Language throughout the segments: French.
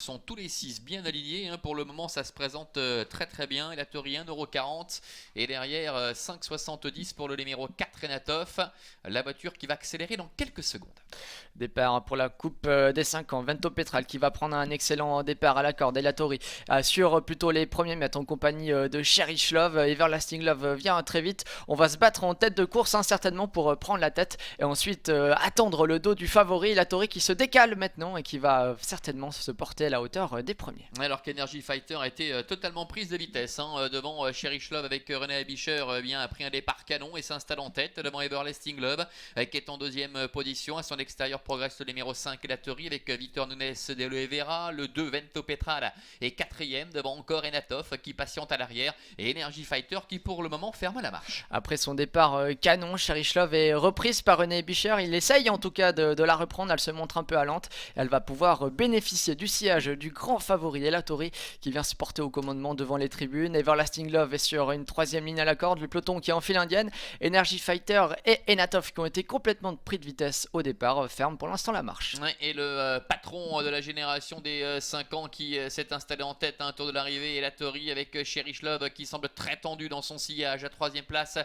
sont tous les 6 bien alignés. Pour le moment, ça se présente très très bien. Elatori 1,40 € et derrière 5,70 € pour le numéro 4 Enatov. La voiture qui va accélérer dans quelques secondes. Départ pour la coupe des 5 ans. Vento Petral qui va prendre un excellent départ à la corde. Elatori assure plutôt les premiers mètres en compagnie de Cherish Love. Everlasting Love vient très vite. On va se battre en tête de course certainement pour prendre la tête et ensuite attendre le dos du favori. Elatori qui se décale maintenant et qui va certainement se porter à la hauteur des premiers. Alors qu'Energy Fighter a été totalement prise de vitesse devant Cherish Love avec René Abischer a pris un départ canon et s'installe en tête devant Everlasting Love qui est en deuxième position. À son extérieur progresse le numéro 5 Elatori avec Victor Nunes de Oliveira. Le 2 Vento Petral est quatrième devant encore Enatov qui patiente à l'arrière et Energy Fighter qui pour le moment ferme la marche. Après son départ canon, Cherish Love est reprise par René Abischer. Il essaye en tout cas de la reprendre. Elle se montre un peu à lente. Elle va pouvoir bénéficier du sillage du grand favori Elatori qui vient se porter au commandement devant les tribunes. Everlasting Love est sur une troisième ligne à la corde. Le peloton qui enfile indienne. Energy Fighter et Enatov qui ont été complètement pris de vitesse au départ ferment pour l'instant la marche. Et le patron de la génération des 5 ans qui s'est installé en tête à un tour de l'arrivée, Elatori avec Cherish Love qui semble très tendu dans son sillage. À troisième place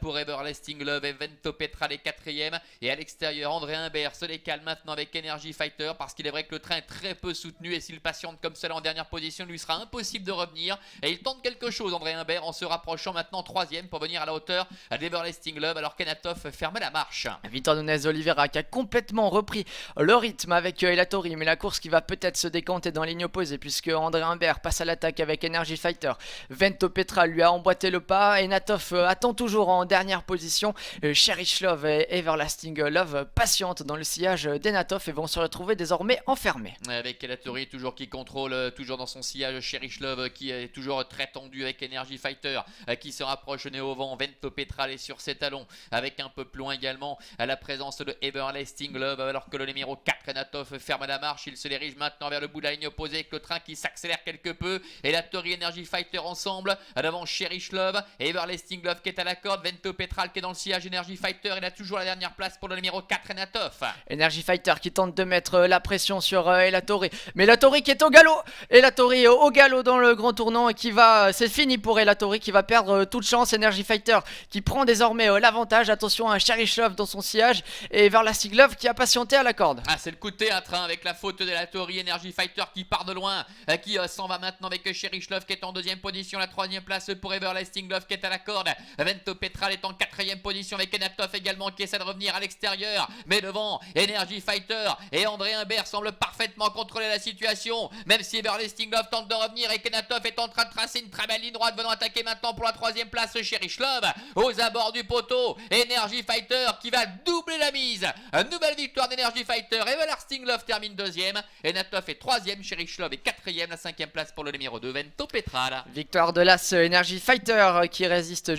pour Everlasting Love et Vento Petral est quatrième. Et à l'extérieur, André Humbert se décale maintenant avec Energy Fighter parce qu'il est vrai que le train est très peu soutenu et s'il patiente comme cela en dernière position, il lui sera impossible de revenir. Et il tente quelque chose, André Humbert, en se rapprochant maintenant troisième pour venir à la hauteur d'Everlasting Love alors qu'Enatov ferme la marche. Victor Nunes Oliveira qui a complètement repris le rythme avec Elatori, mais la course qui va peut-être se décanter dans la ligne opposée puisque André Humbert passe à l'attaque avec Energy Fighter. Vento Petral lui a emboîté le pas. Enatov attend toujours en dernière position. Cherish Love et Everlasting Love patientent dans le sillage d'Enatov et vont se retrouver désormais enfermés. Avec Elatori toujours qui contrôle, toujours dans son sillage, Cherish Love qui est toujours très tendu avec Energy Fighter qui se rapproche nez au vent. Vento Petral est sur ses talons avec un peu plus loin également à la présence de Everlasting Love alors que le numéro 4 Enatov ferme la marche. Il se dirige maintenant vers le bout de la ligne opposée avec le train qui s'accélère quelque peu. Elatori et Energy Fighter ensemble devant Cherish Love et Everlasting Love qui est à la corde. Vento Petral qui est dans le sillage Energy Fighter. Il a toujours la dernière place pour le numéro 4 Enatov. Energy Fighter qui tente de mettre la pression sur Elatori, mais Elatori qui est au galop. Elatori au galop dans le grand tournant et qui va, c'est fini pour Elatori qui va perdre toute chance. Energy Fighter qui prend désormais l'avantage. Attention à Cherish Love dans son sillage et Everlasting Love qui a patienté à la corde. C'est le coup de théâtre avec la faute d'Elatori. Energy Fighter qui part de loin, qui s'en va maintenant avec Cherish Love qui est en deuxième position. La troisième place pour Everlasting Love qui est à la corde. Vento Petral est en quatrième position avec Enatov également qui essaie de revenir à l'extérieur, mais devant Energy Fighter et André Humbert semble parfaitement contrôler la situation, même si Everlasting Love tente de revenir et qu'Enatov est en train de tracer une très belle ligne droite, venant attaquer maintenant pour la troisième place Cherish Love aux abords du poteau. Energy Fighter qui va doubler la mise. Une nouvelle victoire d'Energy Fighter. Everlasting Love termine deuxième. Enatov est troisième. Cherish Love est quatrième. La cinquième place pour le numéro 2 Vento Petral. Victoire de l'As Energy Fighter qui résiste